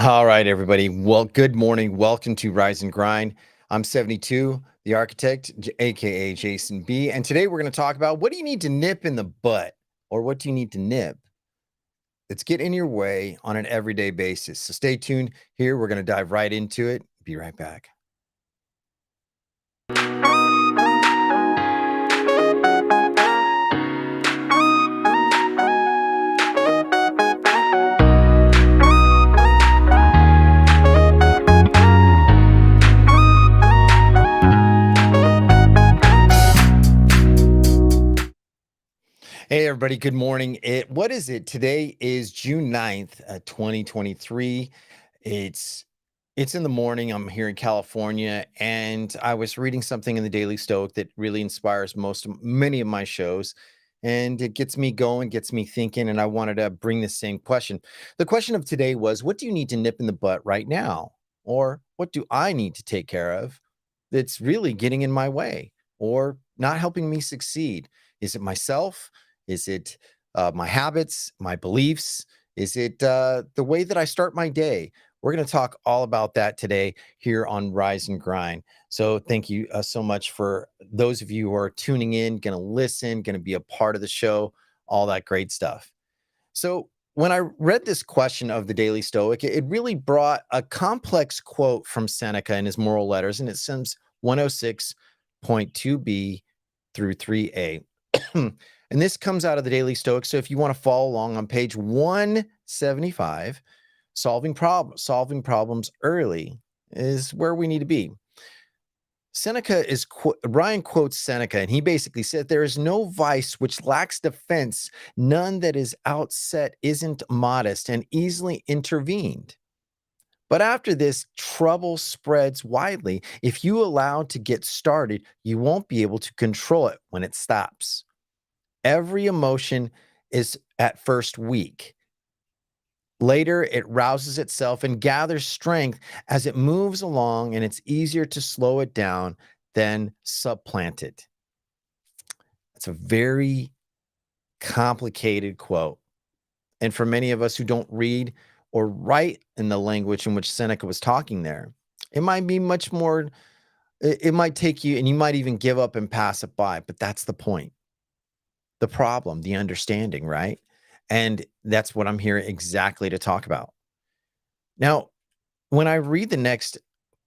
All right, everybody. Well, good morning. Welcome to Rise and Grind. I'm 72, the architect, aka Jason B. And today we're going to talk about what do you need to nip in the butt, or what do you need to nip that's getting in your way on an everyday basis. So stay tuned here. We're going to dive right into it. Be right back. Hey, everybody. Good morning. What is it? Today is June 9th, 2023. It's in the morning. I'm here in California, and I was reading something in the Daily Stoic that really inspires many of my shows, and it gets me going, gets me thinking, and I wanted to bring the same question. The question of today was, what do you need to nip in the butt right now? Or what do I need to take care of that's really getting in my way or not helping me succeed? Is it myself? Is it my habits, my beliefs? Is it the way that I start my day? We're going to talk all about that today here on Rise and Grind. So thank you so much for those of you who are tuning in, going to listen, going to be a part of the show, all that great stuff. So when I read this question of the Daily Stoic, it really brought a complex quote from Seneca in his moral letters, and it says 106.2b through 3a. And this comes out of the Daily Stoic. So if you want to follow along on page 175, solving problems early is where we need to be. Ryan quotes Seneca, and he basically said, there is no vice which lacks defense, none that is outset isn't modest and easily intervened. But after this, trouble spreads widely. If you allow it to get started, you won't be able to control it when it stops. Every emotion is at first weak. Later, it rouses itself and gathers strength as it moves along, and it's easier to slow it down than supplant it. It's a very complicated quote. And for many of us who don't read or write in the language in which Seneca was talking there, it might be much more, it might take you, and you might even give up and pass it by, but that's the point. The problem, the understanding, right? And that's what I'm here exactly to talk about. Now, when I read the next,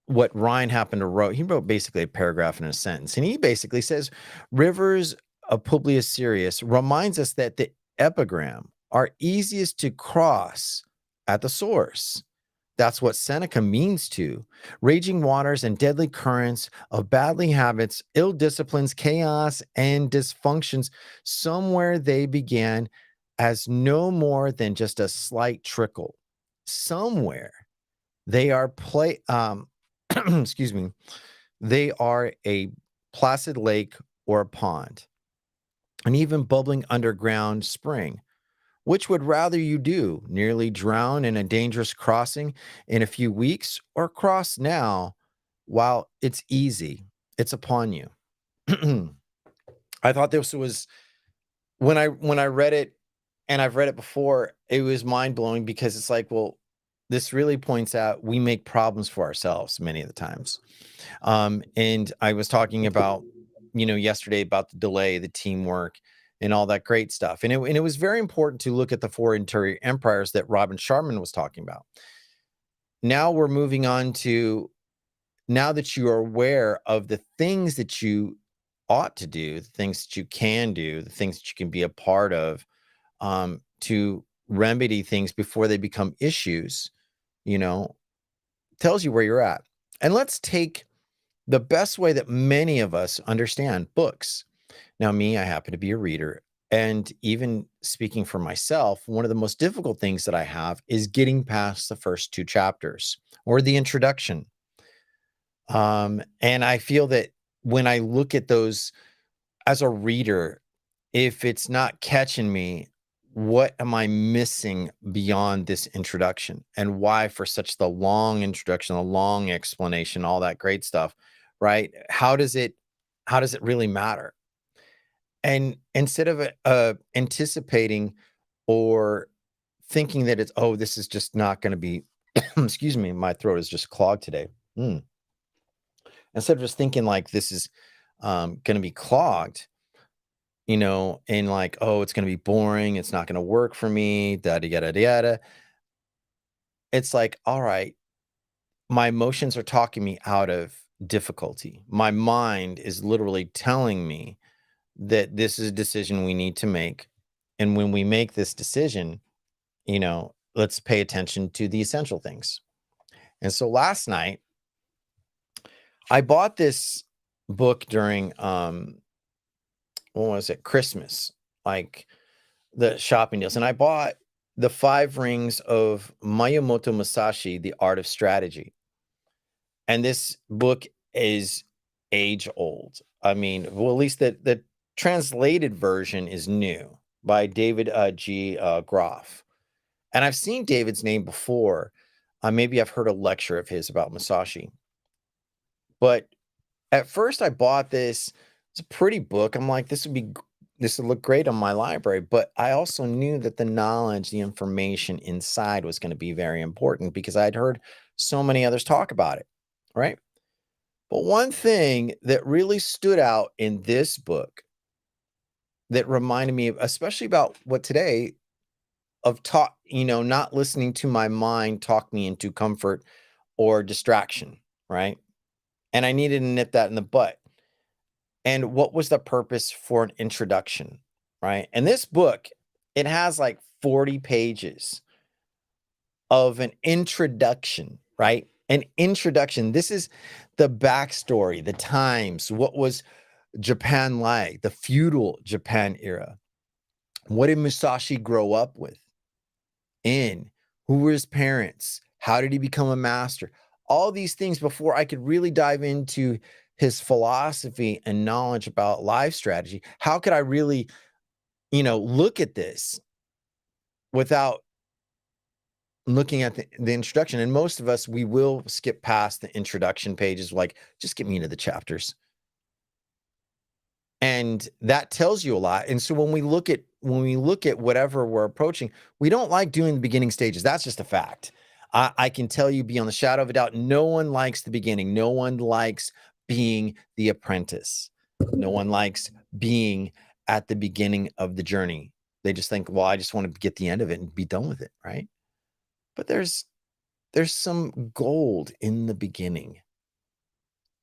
what Ryan happened to wrote, he wrote basically a paragraph in a sentence, and he basically says, Rivers of Publius Sirius reminds us that the epigram are easiest to cross at the source. That's what Seneca means to raging waters and deadly currents of badly habits, ill disciplines, chaos, and dysfunctions. Somewhere they began as no more than just a slight trickle. Somewhere they are excuse me, they are a placid lake or a pond, an even bubbling underground spring. Which would rather you do, nearly drown in a dangerous crossing in a few weeks, or cross now while it's easy? It's upon you. I thought this was, when I read it, and I've read it before, it was mind-blowing, because it's like, well, this really points out we make problems for ourselves many of the times. And I was talking about, yesterday, about the delay, the teamwork, and all that great stuff. And it was very important to look at the four interior empires that Robin Sharman was talking about. Now we're moving on to, now that you are aware of the things that you ought to do, the things that you can do, the things that you can be a part of, to remedy things before they become issues, tells you where you're at. And let's take the best way that many of us understand books. Now, me, I happen to be a reader. And even speaking for myself, one of the most difficult things that I have is getting past the first two chapters or the introduction. And I feel that when I look at those as a reader, if it's not catching me, what am I missing beyond this introduction? And why for such the long introduction, the long explanation, all that great stuff, right? How does it really matter? And instead of anticipating or thinking that it's, oh, this is just not going to be Excuse me, my throat is just clogged today. Mm. Instead of just thinking like this is going to be clogged, and like, oh, it's going to be boring. It's not going to work for me. Da da yada yada. It's like, all right, my emotions are talking me out of difficulty. My mind is literally telling me that this is a decision we need to make. And when we make this decision, let's pay attention to the essential things. And so last night, I bought this book during when was it? Christmas, like the shopping deals. And I bought The Five Rings of Miyamoto Musashi, The Art of Strategy. And this book is age old. I mean, well, at least the translated version is new by David G. Groff. And I've seen David's name before. Maybe I've heard a lecture of his about Musashi. But at first I bought this. It's a pretty book. I'm like, this would look great on my library. But I also knew that the knowledge, the information inside was going to be very important because I'd heard so many others talk about it. Right. But one thing that really stood out in this book that reminded me, especially about what today, of not listening to my mind talk me into comfort or distraction, right? And I needed to nip that in the butt. And what was the purpose for an introduction, right? And this book, it has like 40 pages of an introduction, right? An introduction. This is the backstory, the times, what was Japan like, the feudal Japan era. What did Musashi grow up with? Who were his parents? How did he become a master? All these things before I could really dive into his philosophy and knowledge about life strategy. How could I really, look at this without looking at the introduction? And most of us, we will skip past the introduction pages, like, just get me into the chapters. And that tells you a lot. And so when we look at whatever we're approaching, we don't like doing the beginning stages. That's just a fact. I can tell you beyond the shadow of a doubt, no one likes the beginning. No one likes being the apprentice. No one likes being at the beginning of the journey. They just think, well, I just want to get the end of it and be done with it, right? But there's some gold in the beginning.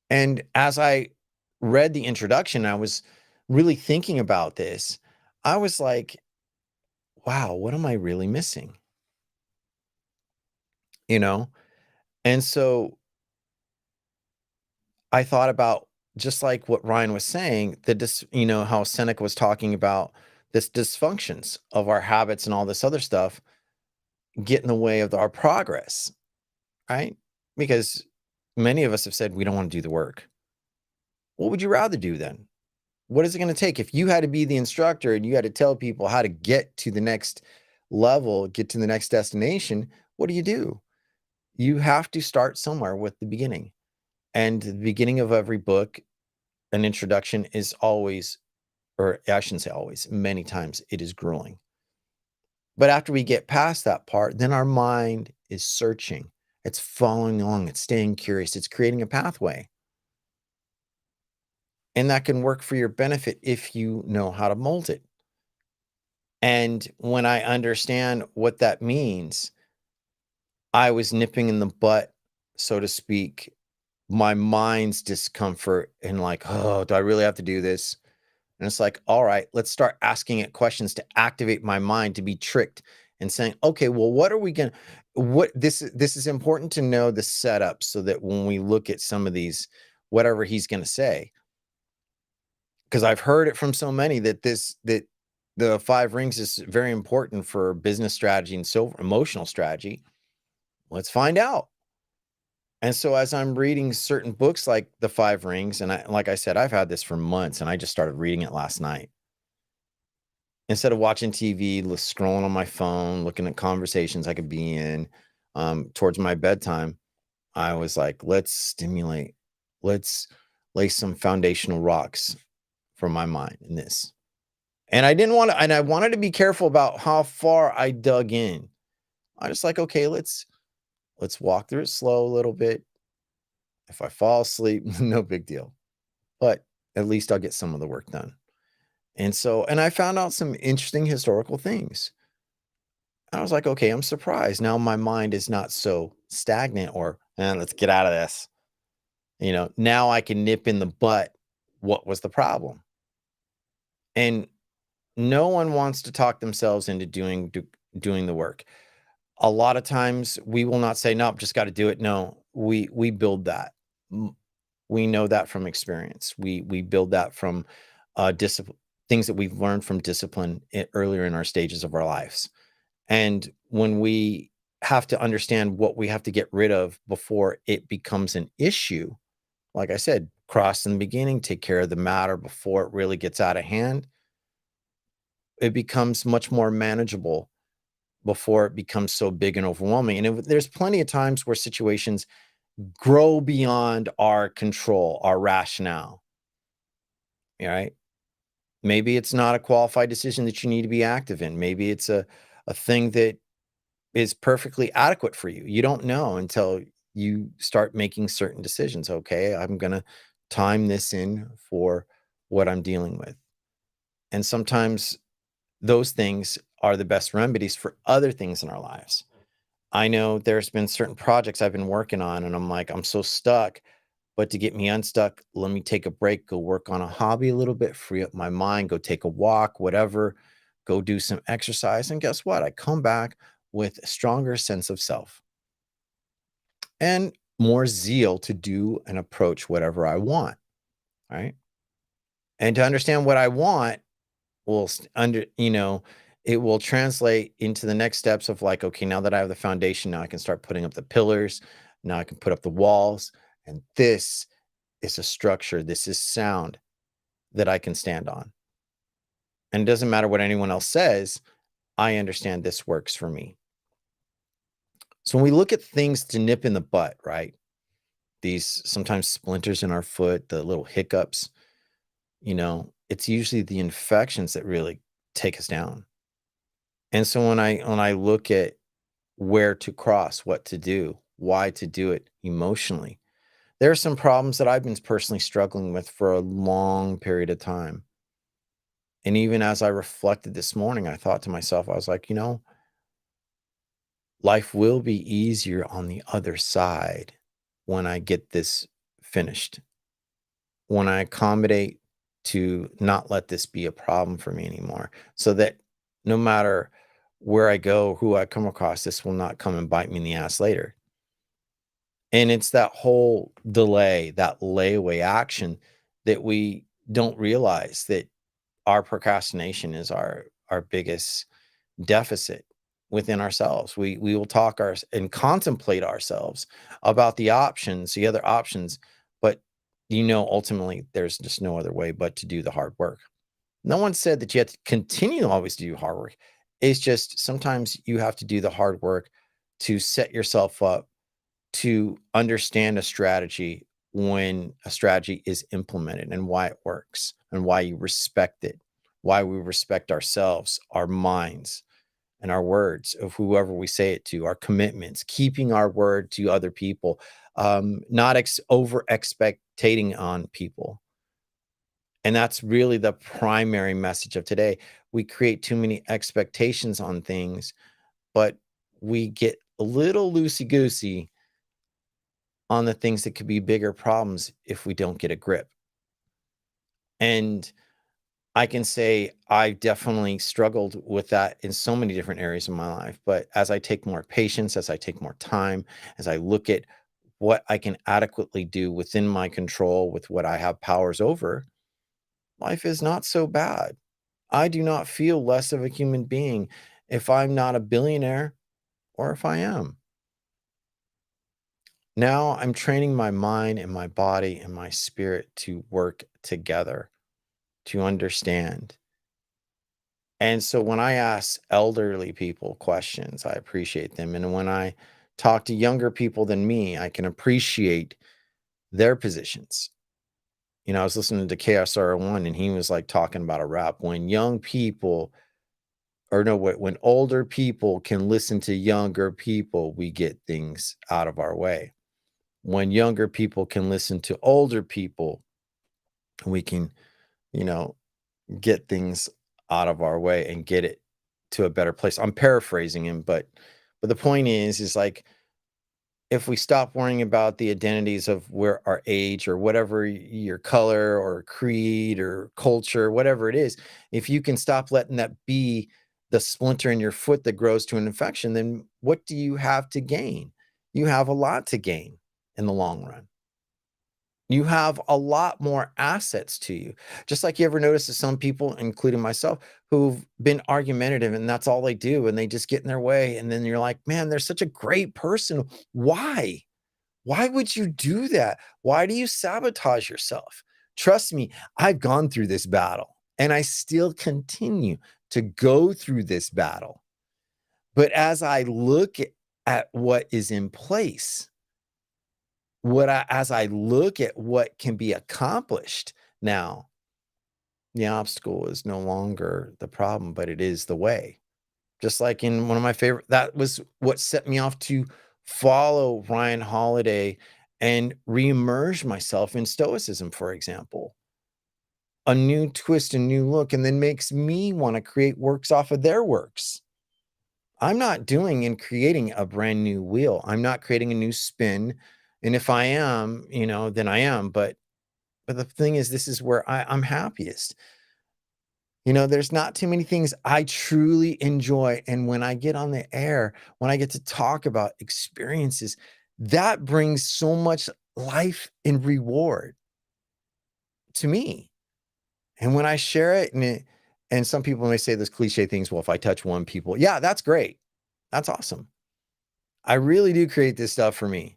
And as I read the introduction, I was really thinking about this. I was like, wow, what am I really missing? You know? And so I thought about, just like what Ryan was saying, how Seneca was talking about this dysfunctions of our habits and all this other stuff get in the way of our progress, right? Because many of us have said we don't want to do the work. What would you rather do then? What is it going to take? If you had to be the instructor and you had to tell people how to get to the next level, get to the next destination, what do? You have to start somewhere with the beginning. And the beginning of every book, an introduction is always, or I shouldn't say always, many times it is grueling. But after we get past that part, then our mind is searching. It's following along. It's staying curious. It's creating a pathway. And that can work for your benefit if you know how to mold it. And when I understand what that means, I was nipping in the butt, so to speak, my mind's discomfort and like, oh, do I really have to do this? And it's like, all right, let's start asking it questions to activate my mind to be tricked and saying, okay, well, what are we going to, this is important to know the setup so that when we look at some of these, whatever he's going to say, because I've heard it from so many that the five rings is very important for business strategy and so emotional strategy. Let's find out. And so as I'm reading certain books like The Five Rings, and like I said, I've had this for months and I just started reading it last night. Instead of watching TV, scrolling on my phone, looking at conversations I could be in towards my bedtime, I was like, let's stimulate, let's lay some foundational rocks for my mind in this. And I wanted to be careful about how far I dug in. I just like, okay, let's Let's walk through it slow a little bit. If I fall asleep, no big deal. But at least I'll get some of the work done. And I found out some interesting historical things. I was like, okay, I'm surprised. Now my mind is not so stagnant or let's get out of this. Now I can nip in the butt what was the problem. And no one wants to talk themselves into doing the work. A lot of times we will not say, nope, just got to do it. No, we build that. We know that from experience. We build that from discipline, things that we've learned from discipline earlier in our stages of our lives. And when we have to understand what we have to get rid of before it becomes an issue, like I said, cross in the beginning, take care of the matter before it really gets out of hand, it becomes much more manageable before it becomes so big and overwhelming. And there's plenty of times where situations grow beyond our control, our rationale. All right. Maybe it's not a qualified decision that you need to be active in. Maybe it's a thing that is perfectly adequate for you. You don't know until you start making certain decisions. Okay, I'm going to time this in for what I'm dealing with. And sometimes those things are the best remedies for other things in our lives. I know there's been certain projects I've been working on, and I'm like, I'm so stuck. But to get me unstuck, let me take a break, go work on a hobby a little bit, free up my mind, go take a walk, whatever, go do some exercise. And guess what? I come back with a stronger sense of self and more zeal to do and approach whatever I want. Right. And to understand what I want will it will translate into the next steps of like, okay, now that I have the foundation, now I can start putting up the pillars. Now I can put up the walls. And this is a structure. This is sound that I can stand on. And it doesn't matter what anyone else says. I understand this works for me. So when we look at things to nip in the butt, right? These sometimes splinters in our foot, the little hiccups, it's usually the infections that really take us down. And so when I look at where to cross, what to do, why to do it emotionally, there are some problems that I've been personally struggling with for a long period of time. And even as I reflected this morning, I thought to myself, I was like, life will be easier on the other side when I get this finished, when I accommodate to not let this be a problem for me anymore, so that no matter where I go, who I come across, this will not come and bite me in the ass later. And it's that whole delay, that layaway action that we don't realize that our procrastination is our biggest deficit within ourselves. We will talk and contemplate ourselves about the options, the other options, but ultimately there's just no other way but to do the hard work. No one said that you have to continue to always do hard work. It's just sometimes you have to do the hard work to set yourself up to understand a strategy when a strategy is implemented and why it works and why you respect it, why we respect ourselves, our minds, and our words of whoever we say it to, our commitments, keeping our word to other people, not over expectating on people. And that's really the primary message of today. We create too many expectations on things, but we get a little loosey goosey on the things that could be bigger problems if we don't get a grip. And I can say I definitely struggled with that in so many different areas of my life. But as I take more patience, as I take more time, as I look at what I can adequately do within my control with what I have powers over, life is not so bad. I do not feel less of a human being if I'm not a billionaire or if I am. Now I'm training my mind and my body and my spirit to work together, to understand. And so when I ask elderly people questions, I appreciate them. And when I talk to younger people than me, I can appreciate their positions. I was listening to KSR1 and he was like talking about a rap when young people or no, when older people can listen to younger people, we get things out of our way. When younger people can listen to older people, we can, you know, get things out of our way and get it to a better place. I'm paraphrasing him, but the point is like if we stop worrying about the identities of where our age or whatever your color or creed or culture, whatever it is, if you can stop letting that be the splinter in your foot that grows to an infection, then what do you have to gain? You have a lot to gain in the long run. You have a lot more assets to you. Just like you ever notice that some people, including myself, who've been argumentative and that's all they do, and they just get in their way. And then you're like, man, they're such a great person. Why? Why would you do that? Why do you sabotage yourself? Trust me, I've gone through this battle and I still continue to go through this battle. But as I look at what is in place, as I look at what can be accomplished now, the obstacle is no longer the problem, but it is the way. Just like in one of my favorite, that was what set me off to follow Ryan Holiday and reimmerse myself in Stoicism, for example. A new twist, a new look, and then makes me want to create works off of their works. I'm not doing and creating a brand new wheel. I'm not creating a new spin. And if I am, then I am. But the thing is, this is where I'm happiest. There's not too many things I truly enjoy. And when I get on the air, when I get to talk about experiences, that brings so much life and reward to me. And when I share it, and some people may say this cliche things, well, if I touch one people, yeah, that's great. That's awesome. I really do create this stuff for me.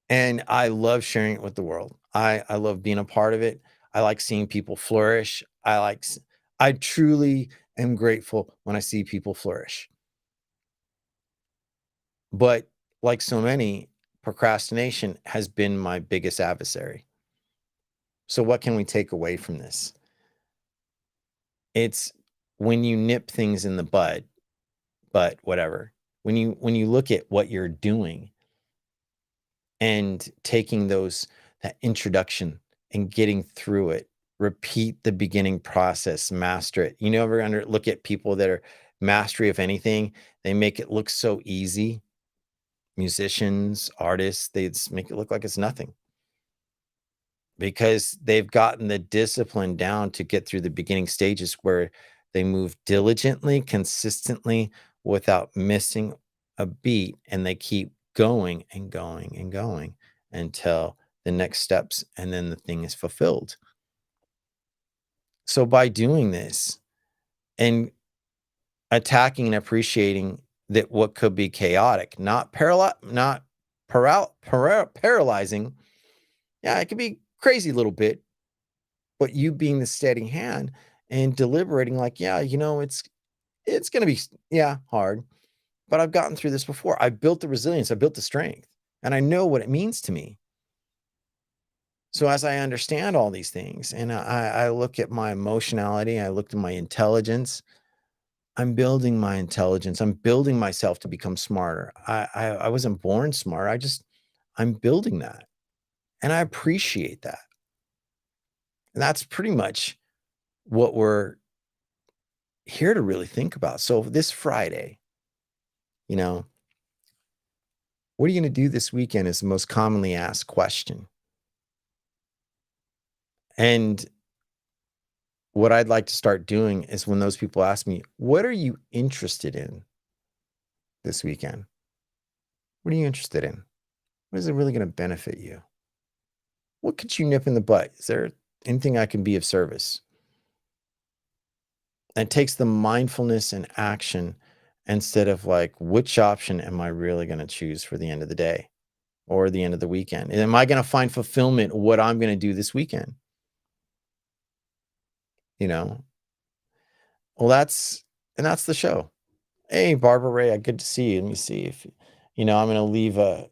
And I love sharing it with the world. I love being a part of it. I like seeing people flourish. I truly am grateful when I see people flourish. But like so many, procrastination has been my biggest adversary. So what can we take away from this? It's when you nip things in the bud, but whatever. When you look at what you're doing and taking that introduction and getting through it, repeat the beginning process, master it. You ever look at people that are mastery of anything, they make it look so easy. Musicians, artists, they just make it look like it's nothing because they've gotten the discipline down to get through the beginning stages where they move diligently, consistently, without missing a beat, and they keep going and going and going until the next steps, and then the thing is fulfilled. So by doing this and attacking and appreciating that what could be chaotic, not paralyzing. Yeah, it could be crazy a little bit, but you being the steady hand and deliberating like, yeah, it's going to be, yeah, hard, but I've gotten through this before. I built the resilience, I built the strength, and I know what it means to me. So as I understand all these things and I look at my emotionality, I looked at my intelligence, I'm building my intelligence. I'm building myself to become smarter. I wasn't born smart. I'm building that. And I appreciate that. And that's pretty much what we're here to really think about. So this Friday, what are you going to do this weekend is the most commonly asked question. And what I'd like to start doing is when those people ask me, what are you interested in this weekend? What are you interested in? What is it really going to benefit you? What could you nip in the butt? Is there anything I can be of service? And it takes the mindfulness and action instead of like, which option am I really going to choose for the end of the day or the end of the weekend? And am I going to find fulfillment what I'm going to do this weekend? Well, that's the show. Hey, Barbara Ray, good to see you. Let me see if, I'm going to leave a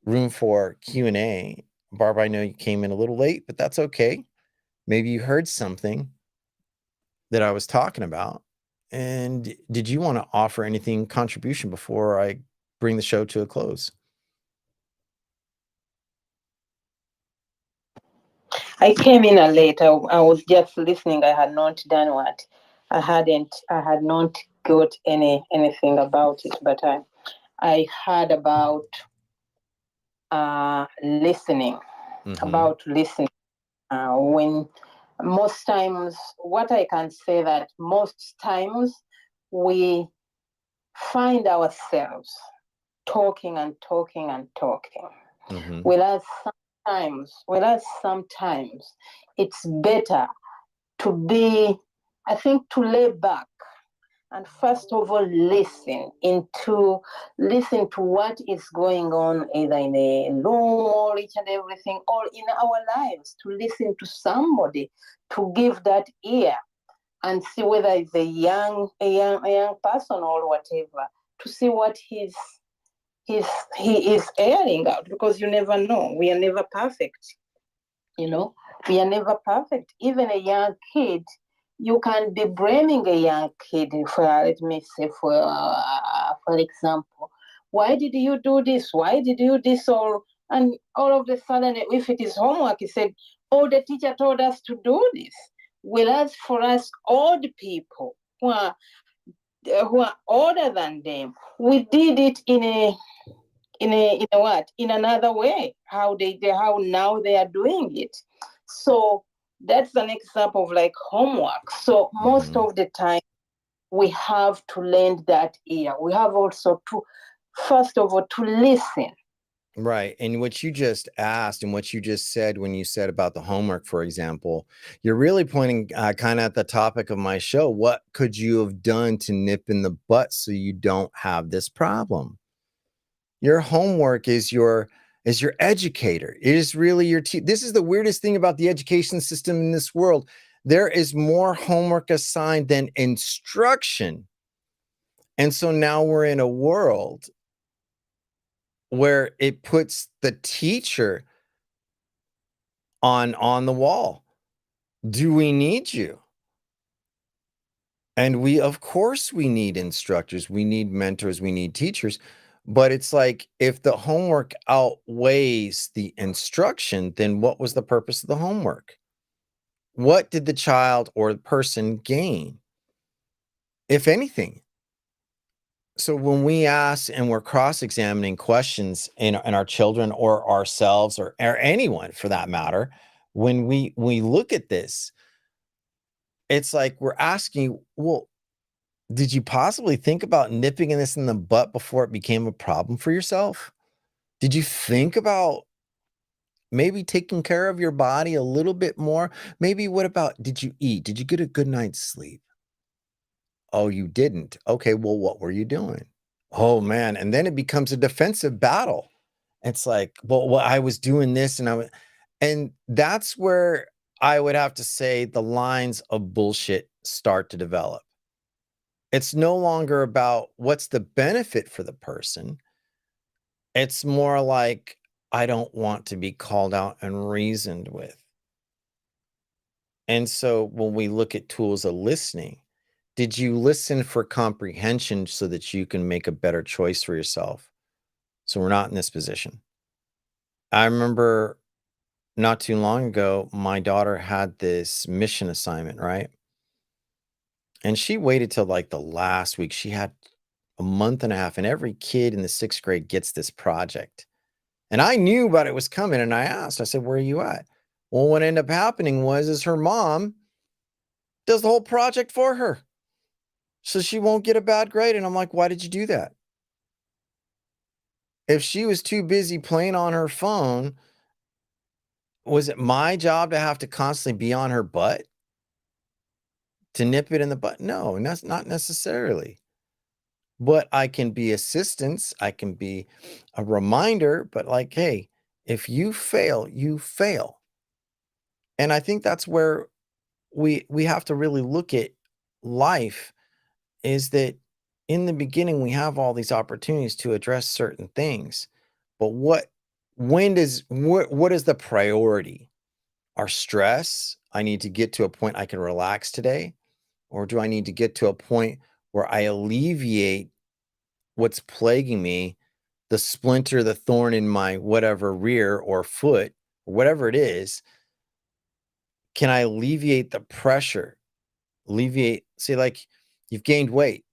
room for Q&A. Barbara, I know you came in a little late, but that's okay. Maybe you heard something that I was talking about And did you want to offer anything contribution before I bring the show to a close? I came in a late. I was just listening. I had not done what I had not got anything about it, but I heard about listening, Mm-hmm. about listening. When most times, what I can say that most times we find ourselves talking and talking and talking. Mm-hmm. Whereas sometimes it's better to be, I think, to lay back and first of all listen to what is going on either in a room or each and everything or in our lives, to listen to somebody, to give that ear and see whether it's a young person or whatever, to see what he's he is airing out, because you never know. We are never perfect, you know. We are never perfect. Even a young kid, you can be blaming a young kid for, let me say, for example, why did you do this? Why did you do this? And all of a sudden, if it is homework, he said, oh, the teacher told us to do this. Whereas for us old people who are older than them, we did it in a what, in another way, how now they are doing it. So that's an example of like homework. So most Mm-hmm. of the time we have to lend that ear. We have also to, first of all, to listen. Right. And what you just asked and what you just said when you said about the homework, for example, you're really pointing kind of at the topic of my show. What could you have done to nip in the butt so you don't have this problem? Your homework is your educator. It is really your this is the weirdest thing about the education system in this world. There is more homework assigned than instruction. And so now we're in a world where it puts the teacher on the wall. Do we need you? And we, of course, we need instructors, we need mentors, we need teachers. But it's like if the homework outweighs the instruction, then what was the purpose of the homework? What did the child or the person gain, if anything? So when we ask and we're cross-examining questions in our children or ourselves or anyone for that matter, when we look at this, it's like we're asking, well, did you possibly think about nipping this in the butt before it became a problem for yourself? Did you think about maybe taking care of your body a little bit more? Maybe what about did you eat? Did you get a good night's sleep? Oh, you didn't. Okay, well, what were you doing? Oh man, and then it becomes a defensive battle. It's like, well, I was doing this and that's where I would have to say the lines of bullshit start to develop. It's no longer about what's the benefit for the person. It's more like, I don't want to be called out and reasoned with. And so when we look at tools of listening, did you listen for comprehension so that you can make a better choice for yourself? So we're not in this position. I remember not too long ago, my daughter had this mission assignment, right? And she waited till like the last week. She had a month and a half, and every kid in the 6th grade gets this project. And I knew about it was coming, and I asked, I said, "Where are you at?" Well, what ended up happening was is her mom does the whole project for her. So she won't get a bad grade. And I'm like, "Why did you do that?" If she was too busy playing on her phone, was it my job to have to constantly be on her butt to nip it in the butt? No, and that's not necessarily. But I can be assistance, I can be a reminder, but like, hey, if you fail, you fail. And I think that's where we have to really look at life is that in the beginning we have all these opportunities to address certain things. But what is the priority? Our stress, I need to get to a point I can relax today. Or do I need to get to a point where I alleviate what's plaguing me, the splinter, the thorn in my whatever rear or foot, or whatever it is? Can I alleviate the pressure? Alleviate, say, like, you've gained weight.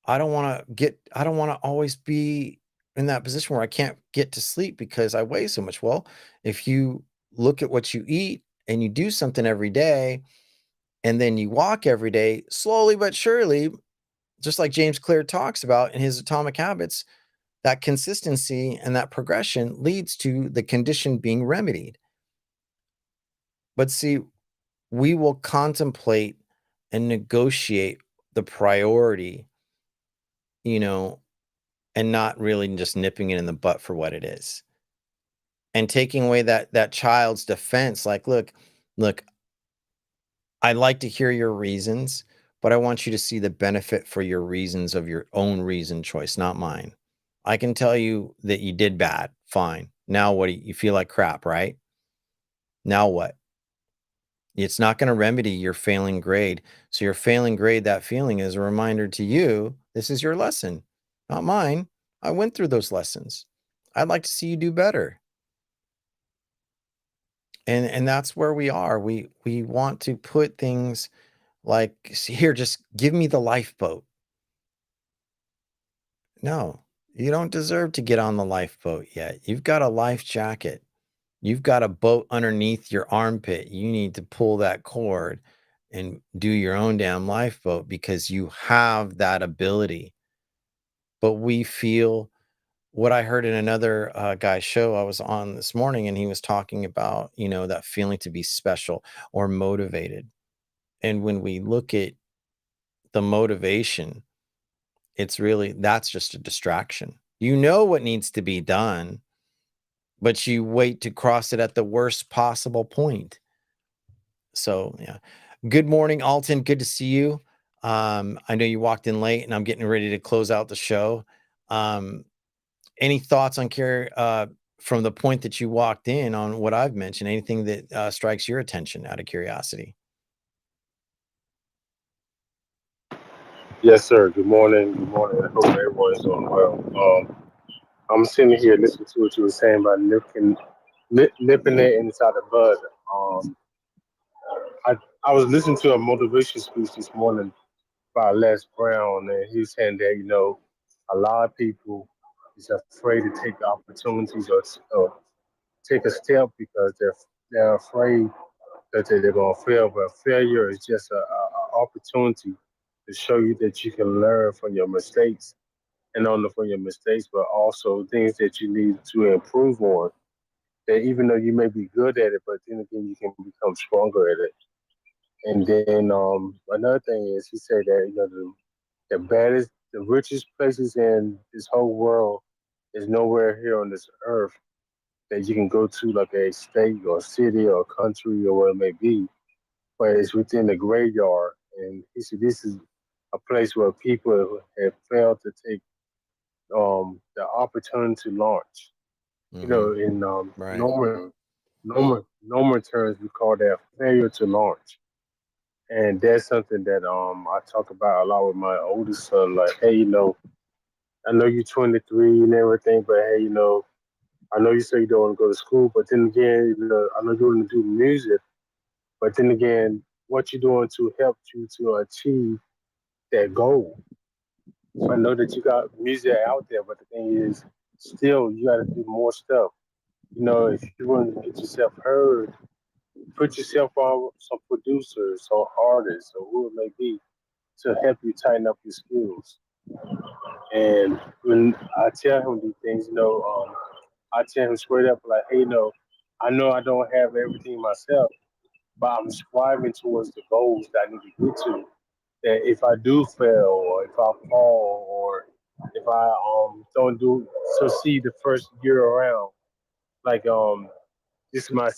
I don't want to always be in that position where I can't get to sleep because I weigh so much. Well, if you look at what you eat and you do something every day and then you walk every day, slowly but surely, just like James Clear talks about in his Atomic Habits, that consistency and that progression leads to the condition being remedied. But see, we will contemplate and negotiate the priority, you know, and not really just nipping it in the butt for what it is. And taking away that child's defense, like, look, I'd like to hear your reasons, but I want you to see the benefit for your reasons of your own reason choice, not mine. I can tell you that you did bad. Fine. Now what do you feel like crap, right? Now what? It's not going to remedy your failing grade. So your failing grade, that feeling is a reminder to you, this is your lesson, not mine. I went through those lessons. I'd like to see you do better. And that's where we are. We want to put things like, here, just give me the lifeboat. No, you don't deserve to get on the lifeboat yet. You've got a life jacket. You've got a boat underneath your armpit. You need to pull that cord and do your own damn lifeboat because you have that ability. But we feel what I heard in another guy's show I was on this morning, and he was talking about, that feeling to be special or motivated. And when we look at the motivation, it's really, that's just a distraction. You know what needs to be done, but you wait to cross it at the worst possible point. So, yeah. Good morning, Alton. Good to see you. I know you walked in late and I'm getting ready to close out the show. Any thoughts on from the point that you walked in on what I've mentioned? Anything that strikes your attention out of curiosity? Yes, sir. Good morning. Good morning. I hope everyone is doing well. I'm sitting here listening to what you were saying about nipping it inside the bud. Um, I I was listening to a motivation speech this morning by Les Brown, and he was saying that a lot of people is afraid to take opportunities or take a step because they're afraid that they're going to fail. But failure is just a opportunity to show you that you can learn from your mistakes and only from your mistakes, but also things that you need to improve on. That even though you may be good at it, but then again, you can become stronger at it. And then another thing is, he said that the baddest, the richest places in this whole world is nowhere here on this earth that you can go to, like a state or city or country or what it may be, but it's within the graveyard. And he said this is a place where people have failed to take the opportunity to launch. Mm-hmm. In Right. normal terms, we call that failure to launch, and that's something that I talk about a lot with my oldest son. Like, hey, I know you're 23 and everything, but hey, I know you say you don't want to go to school, but then again, I know you want to do music, but then again, what you're doing to help you to achieve that goal. I know that you got music out there, but the thing is, still, you got to do more stuff. If you want to get yourself heard, put yourself on some producers or artists or who it may be to help you tighten up your skills. And when I tell him these things, I tell him straight up, like, hey, I know I don't have everything myself, but I'm striving towards the goals that I need to get to. That if I do fail, or if I fall, or if I don't do succeed the first year around, like this is my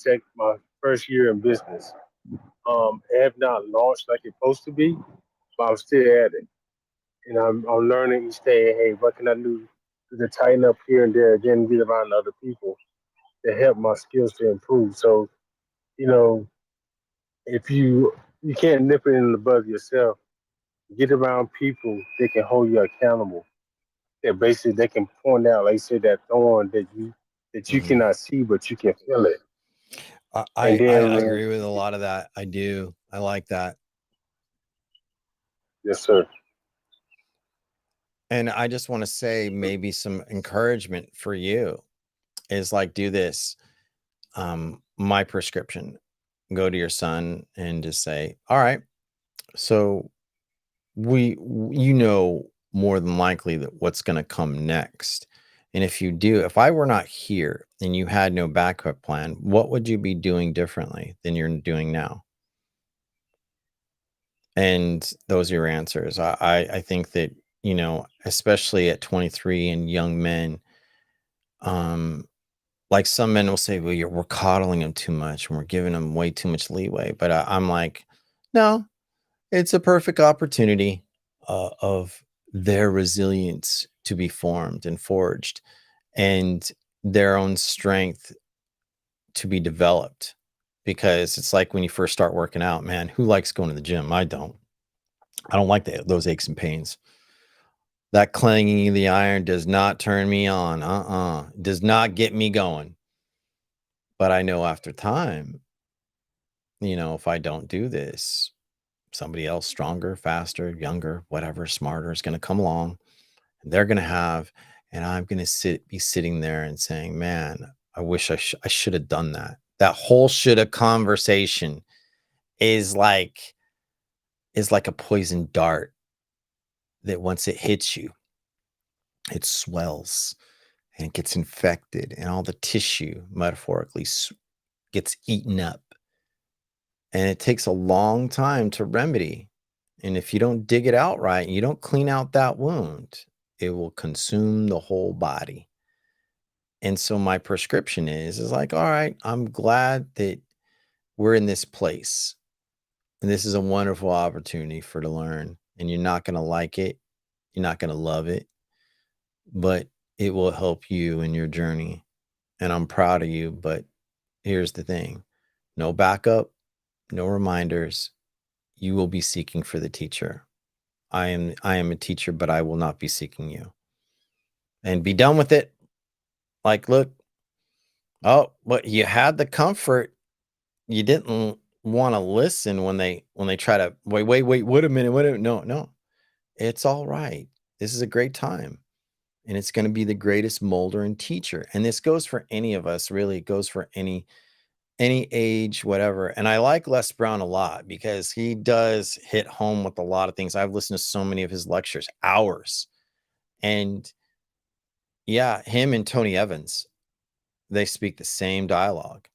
first year in business. I have not launched like it's supposed to be, but I'm still at it, and I'm learning each day. Hey, what can I do to tighten up here and there? Again, get around other people to help my skills to improve. So you know, if you can't nip it in the bud yourself, Get around people that can hold you accountable. That basically they can point out, like you said, that thorn that you Mhm. cannot see, but you can feel it. I, And I I then, agree with a lot of that. I do. I like that. yes, sir. And I just want to say maybe some encouragement for you is like do this. My prescription. Go to your son and just say, "All right, so you know more than likely that what's going to come next. And if I were not here and you had no backup plan, what would you be doing differently than you're doing now?" And those are your answers. I think that, especially at 23 and young men, um, like some men will say, well, we're coddling them too much and we're giving them way too much leeway. But I'm like, no, it's a perfect opportunity of their resilience to be formed and forged and their own strength to be developed. Because it's like when you first start working out, man, who likes going to the gym? I don't. I don't like those aches and pains. That clanging of the iron does not turn me on. Does not get me going. But I know after time, if I don't do this, somebody else stronger, faster, younger, whatever, smarter is going to come along and they're going to have, and I'm going to be sitting there and saying, man, I wish I should have done that. That whole shoulda conversation is like a poison dart that once it hits you, it swells and it gets infected and all the tissue metaphorically gets eaten up. And it takes a long time to remedy. And if you don't dig it out right, and you don't clean out that wound, it will consume the whole body. And so my prescription is like, all right, I'm glad that we're in this place. And this is a wonderful opportunity to learn. And you're not going to like it. You're not going to love it, but it will help you in your journey. And I'm proud of you. But here's the thing: no backup, no reminders. You will be seeking for the teacher. I am a teacher, but I will not be seeking you. And be done with it. Like, look, oh, but you had the comfort. You didn't want to listen when they try to wait a minute, no. It's all right. This is a great time. And it's going to be the greatest molder and teacher. And this goes for any of us, really. It goes for any age, whatever. And I like Les Brown a lot because he does hit home with a lot of things. I've listened to so many of his lectures, hours. And yeah, him and Tony Evans, they speak the same dialogue.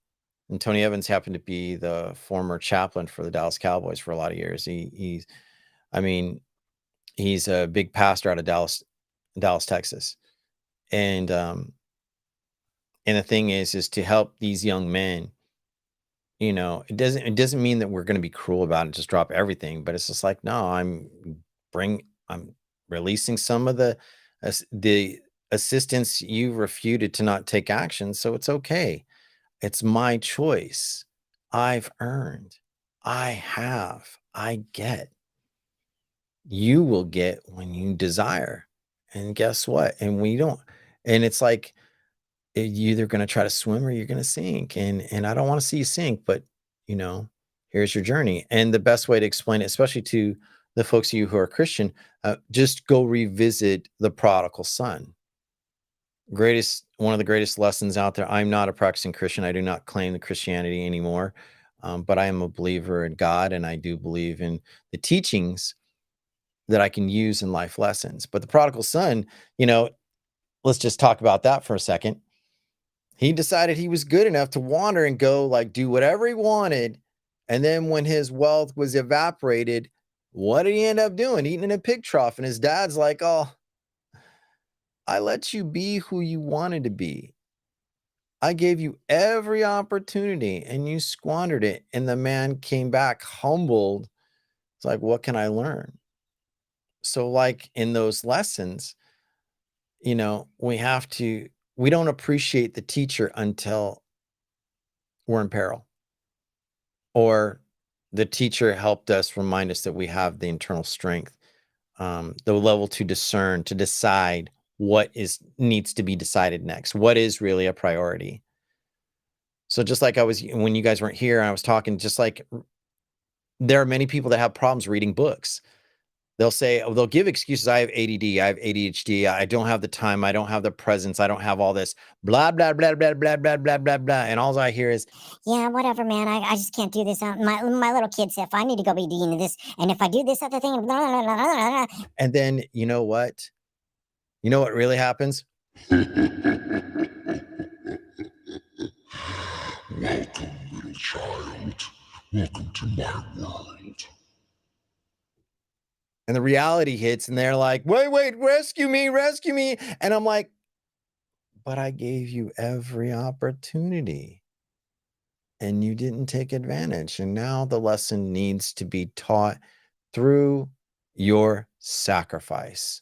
And Tony Evans happened to be the former chaplain for the Dallas Cowboys for a lot of years. I mean, he's a big pastor out of Dallas, Texas. And the thing is to help these young men. It doesn't mean that we're going to be cruel about it, just drop everything, but it's just like, no, I'm releasing some of the assistance you refuted to not take action. So it's okay. It's my choice. I've earned. I get. You will get when you desire. And guess what? And when you don't, and it's like, you're either gonna try to swim or you're gonna sink, and I don't wanna see you sink, but, you know, here's your journey, and the best way to explain it, especially to the folks of you who are Christian, just go revisit the prodigal son. One of the greatest lessons out there. I'm not a practicing Christian. I do not claim the Christianity anymore, but I am a believer in God, and I do believe in the teachings that I can use in life lessons. But the prodigal son, you know, let's just talk about that for a second. He decided he was good enough to wander and go like do whatever he wanted. And then when his wealth was evaporated, what did he end up doing? Eating in a pig trough. And his dad's like, oh, I let you be who you wanted to be. I gave you every opportunity and you squandered it. And the man came back humbled. It's like, what can I learn? So, like in those lessons, we don't appreciate the teacher until we're in peril, or the teacher helped us remind us that we have the internal strength the level to discern, to decide what needs to be decided next, what is really a priority. So just like when you guys weren't here, I was talking, just like there are many people that have problems reading books. They'll give excuses. I have ADD, I have ADHD, I don't have the time, I don't have the presence, I don't have all this, blah, blah, blah, blah, blah, blah, blah, blah, blah. And all I hear is, yeah, whatever, man. I just can't do this. My little kid said, if I need to go be doing this, and if I do this other thing, blah, blah, blah, blah, blah. And then you know what? You know what really happens? Welcome, little child. Welcome to my world. And the reality hits, and they're like, wait, rescue me. And I'm like, but I gave you every opportunity and you didn't take advantage. And now the lesson needs to be taught through your sacrifice.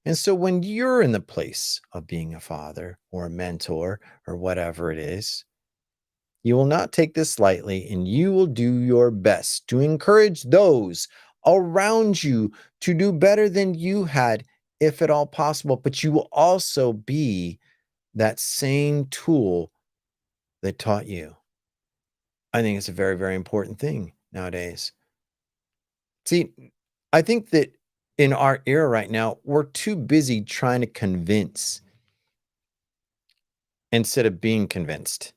And so when you're in the place of being a father or a mentor or whatever it is, you will not take this lightly, and you will do your best to encourage those around you to do better than you had, if at all possible. But you will also be that same tool that taught you. I think it's a very, very important thing nowadays. See, I think that in our era right now, we're too busy trying to convince instead of being convinced.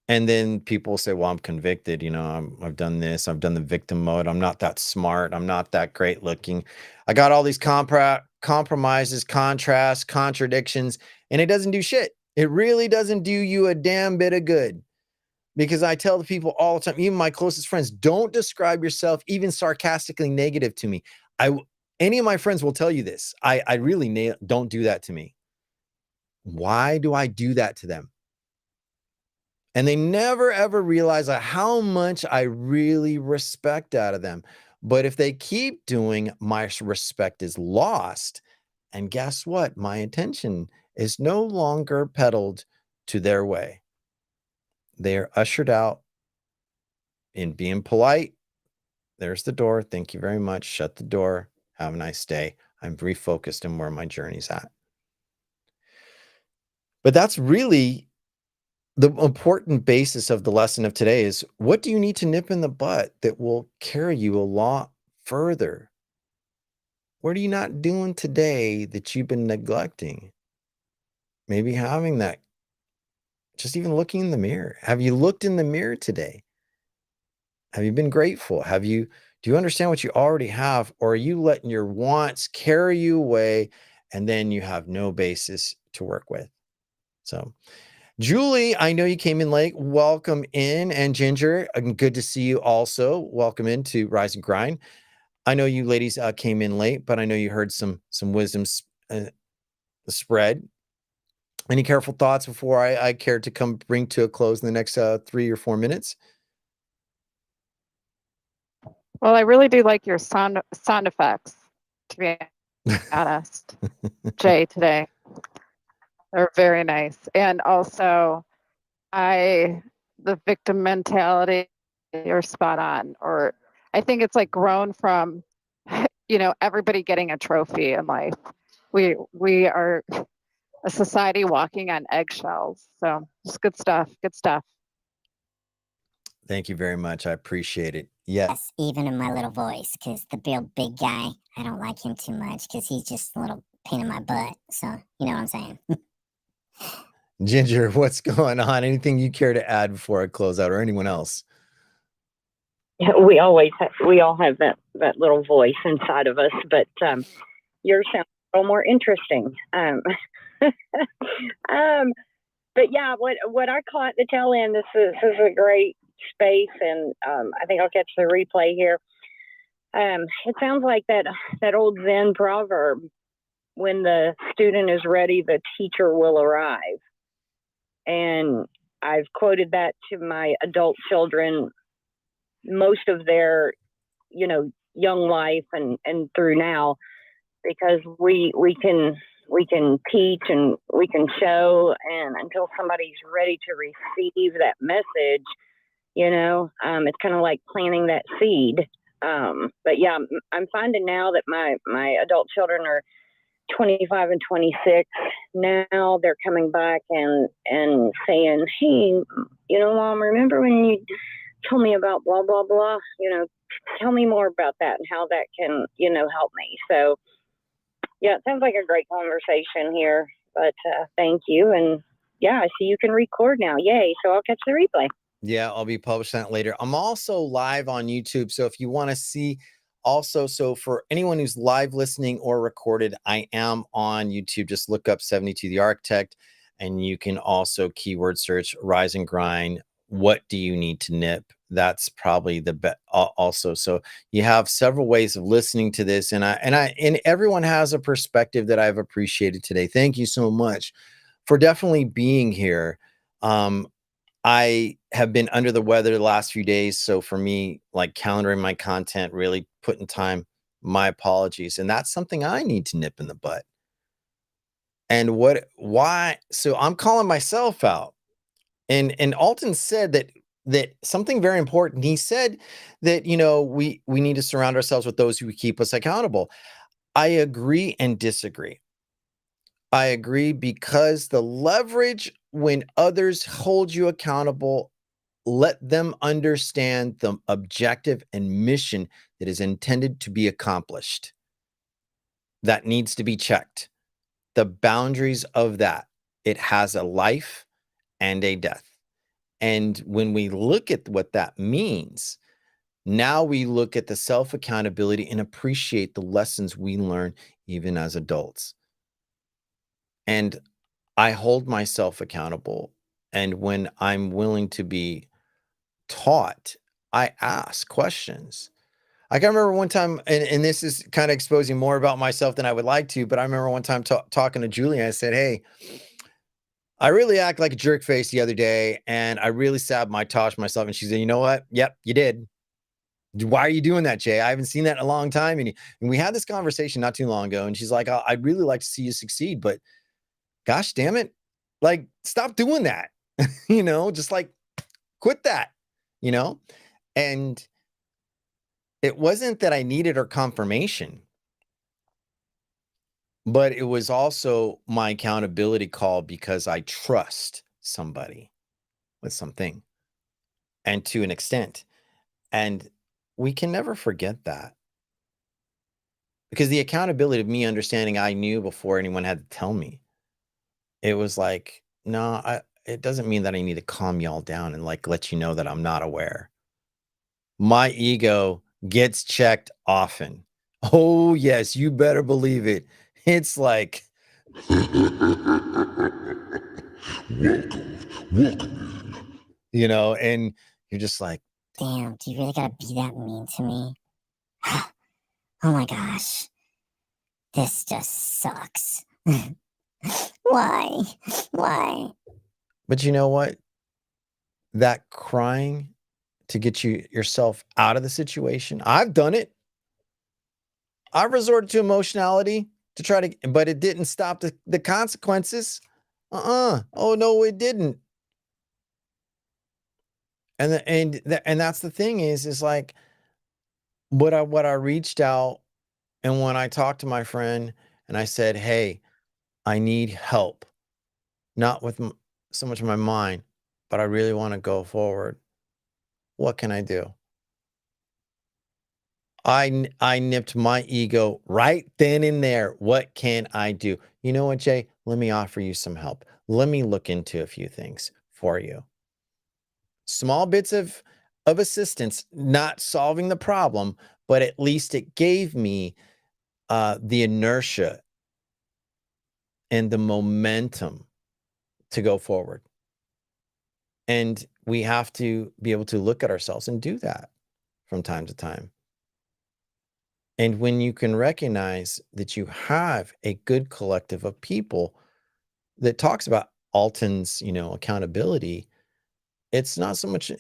And then people say, well, I'm convicted. I've done this. I've done the victim mode. I'm not that smart. I'm not that great looking. I got all these compromises, contrasts, contradictions, and it doesn't do shit. It really doesn't do you a damn bit of good. Because I tell the people all the time, even my closest friends, don't describe yourself even sarcastically negative to me. Any of my friends will tell you this. I really don't do that to me. Why do I do that to them? And they never, ever realize how much I really respect out of them. But if they keep doing, my respect is lost. And guess what? My attention is no longer pedaled to their way. They are ushered out in being polite. There's the door. Thank you very much. Shut the door. Have a nice day. I'm refocused on where my journey's at. But that's really the important basis of the lesson of today is, what do you need to nip in the butt that will carry you a lot further? What are you not doing today that you've been neglecting? Maybe having that, just even looking in the mirror. Have you looked in the mirror today? Have you been grateful? Do you understand what you already have? Or are you letting your wants carry you away, and then you have no basis to work with? So, Julie, I know you came in late. Welcome in. And Ginger, good to see you also. Welcome into Rise and Grind. I know you ladies came in late, but I know you heard some wisdom spread. Any careful thoughts before I care to come bring to a close in the next 3 or 4 minutes? Well, I really do like your sound effects, to be honest, Jay, today. They're very nice. And also, the victim mentality, you're spot on. Or I think it's like grown from, everybody getting a trophy in life. We are a society walking on eggshells. So it's good stuff. Good stuff. Thank you very much. I appreciate it. Yes. Even in my little voice, because the big guy, I don't like him too much because he's just a little pain in my butt. So, you know what I'm saying? Ginger, what's going on? Anything you care to add before I close out, or anyone else? Yeah, we all have that little voice inside of us, but yours sounds a little more interesting. But yeah, what I caught the tail end, this is a great space, and I think I'll catch the replay here. It sounds like that old Zen proverb, when the student is ready, the teacher will arrive. And I've quoted that to my adult children most of their, young life and through now, because we can teach and we can show, and until somebody's ready to receive that message, it's kind of like planting that seed. But yeah, I'm finding now that my adult children are 25 and 26. Now they're coming back and saying, hey, Mom, remember when you told me about blah blah blah? Tell me more about that and how that can help me. So yeah, it sounds like a great conversation here. But thank you, and yeah, I see you can record now. Yay! So I'll catch the replay. Yeah, I'll be publishing that later. I'm also live on YouTube. So if you want to see also, so for anyone who's live listening or recorded, I am on YouTube. Just look up 72 the Architect, and you can also keyword search Rise and Grind. What do you need to nip? That's probably the best also. So you have several ways of listening to this, and everyone has a perspective that I've appreciated today. Thank you so much for definitely being here. I have been under the weather the last few days. So for me, like calendaring my content, really putting time, my apologies. And that's something I need to nip in the butt. And why? So I'm calling myself out. And Alton said that something very important. He said that, we need to surround ourselves with those who keep us accountable. I agree and disagree. I agree because the leverage when others hold you accountable, let them understand the objective and mission that is intended to be accomplished. That needs to be checked. The boundaries of that, it has a life and a death. And when we look at what that means, now we look at the self-accountability and appreciate the lessons we learn even as adults. And I hold myself accountable. And when I'm willing to be taught, I ask questions. I can remember one time, and this is kind of exposing more about myself than I would like to, but I remember one time talking to Julie, I said, hey, I really act like a jerk face the other day, and I really sabotaged myself. And she said, you know what? Yep, you did. Why are you doing that, Jay? I haven't seen that in a long time. And we had this conversation not too long ago, and she's like, I'd really like to see you succeed, but gosh, damn it. Like, stop doing that, just like quit that, and it wasn't that I needed her confirmation, but it was also my accountability call because I trust somebody with something and to an extent. And we can never forget that because the accountability of me understanding I knew before anyone had to tell me. It was like, no, it doesn't mean that I need to calm y'all down and like let you know that I'm not aware. My ego gets checked often. Oh, yes, you better believe it. It's like, Welcome in. and you're just like, Damn, do you really gotta be that mean to me? Oh my gosh. This just sucks. Why? Why? but you know what? That crying to get yourself out of the situation, I've done it. I've resorted to emotionality to try to, but it didn't stop the consequences. Oh no, it didn't. And that's the thing is like what I reached out, and when I talked to my friend and I said, hey, I need help, not with so much of my mind, but I really want to go forward. What can I do? I nipped my ego right then and there. What can I do? You know what, Jay? Let me offer you some help. Let me look into a few things for you. Small bits of assistance, not solving the problem, but at least it gave me the inertia and the momentum to go forward. And we have to be able to look at ourselves and do that from time to time. And when you can recognize that you have a good collective of people that talks about Alton's, accountability, it's not so much,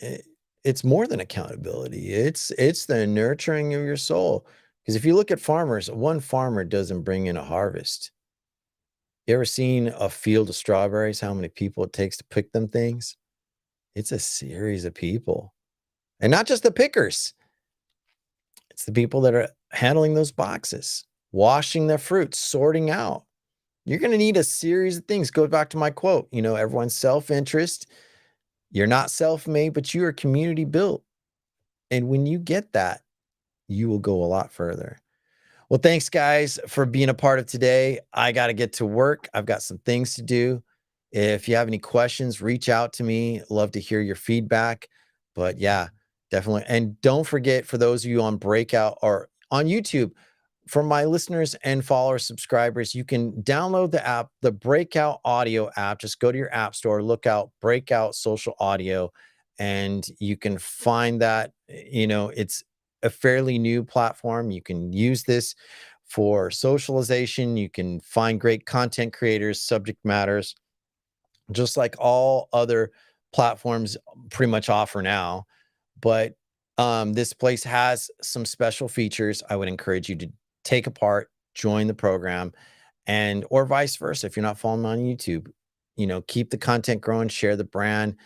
it's more than accountability. It's the nurturing of your soul. Because if you look at farmers, one farmer doesn't bring in a harvest. You ever seen a field of strawberries, how many people it takes to pick them things? It's a series of people. And not just the pickers. It's the people that are handling those boxes, washing their fruits, sorting out. You're going to need a series of things. Go back to my quote, everyone's self-interest. You're not self-made, but you are community built. And when you get that, you will go a lot further. Well, thanks guys for being a part of today. I got to get to work. I've got some things to do. If you have any questions, reach out to me. Love to hear your feedback. But yeah, definitely. And don't forget, for those of you on Breakout or on YouTube, for my listeners and followers, subscribers, you can download the app, the Breakout Audio app. Just go to your app store, look out Breakout Social Audio, and you can find that. It's a fairly new platform. You can use this for socialization. You can find great content creators, subject matters, just like all other platforms pretty much offer now. But this place has some special features. I would encourage you to take a part, join the program, and or vice versa. If you're not following me on YouTube, keep the content growing, share the brand.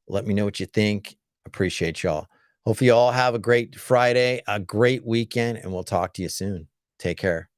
Let me know what you think. Appreciate y'all. Hopefully you all have a great Friday, a great weekend, and we'll talk to you soon. Take care.